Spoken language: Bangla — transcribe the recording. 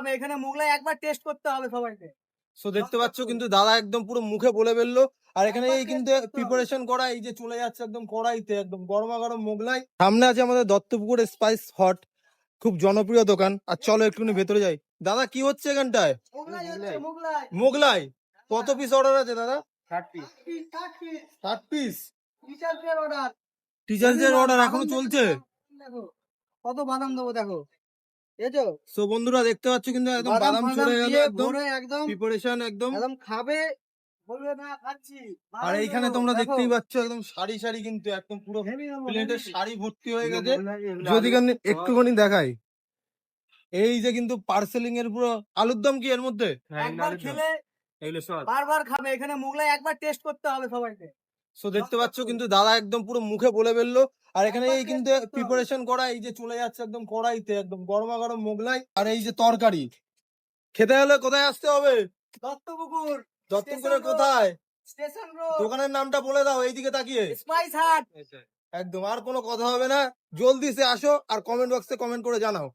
খাবে এখানে মোগলাই একবার টেস্ট করতে হবে সবাইকে। সো দেখতে পাচ্ছ কিন্তু দাদা একদম পুরো মুখে বলে ফেললো। আর এখানে একবার এই taste কিন্তু করতে হবে। প্রিপারেশন করা, এই যে চলে যাচ্ছে একদম কড়াইতে, একদম গরমা গরম মোগলাই। সামনে আছে আমাদের দত্তপুকুর স্পাইস হট, খুব জনপ্রিয় দোকান। আর চলো একটুখানি ভেতরে যাই। দাদা কি হচ্ছে এখানটায়? মোগলাই হচ্ছে মোগলাই। মোগলাই কত পিস অর্ডার আছে দাদা? 60 পিস 60 পিস। টিচারদের অর্ডার। টিচারদের অর্ডার এখনো চলছে। দেখো কত বাদাম দেবো দেখো, দেখো সো বন্ধুরা দেখতে পাচ্ছ কিন্তু একদম বাদাম ফাদাম চলে গেল, দিয়ে একদম ভরে একদম প্রিপারেশন একদম। একদম খাবে বলবে না খাচ্ছি। আর বাদাম এইখানে দেবো, তোমরা দেখো। দেখতেই পাচ্ছ একদম সারি সারি কিন্তু একদম পুরো হেভি দেবো, প্লেটের হেভি। সারি ভর্তি হয়ে গেছে। যদি একটুখানি দেখাই, এই যে কিন্তু পার্সেলিং এর পুরো আলুর দম কি এর মধ্যে? একবার খেলে এগুলো সব। বারবার খাবে এখানে মোগলাই একবার টেস্ট করতে হবে সবাইকে। সো দেখতে পাচ্ছ কিন্তু দাদা একদম পুরো মুখে বলে ফেললো। আর এখানে একবার এই taste কিন্তু করতে হবে। প্রিপারেশন করা, এই যে চলে যাচ্ছে একদম কড়াইতে, একদম গরমা গরম মোগলাই। আর এই যে তরকারি খেতে হলে কোথায় আসতে হবে? দত্তপুকুর দত্তপুকুরের কোথায়? স্টেশন রোড দোকানের নামটা বলে দাও এইদিকে তাকিয়ে। স্পাইস হাট। একদম আর কোনো কথা হবে না, জলদি সে আসো আর কমেন্ট বক্সে কমেন্ট করে জানাও।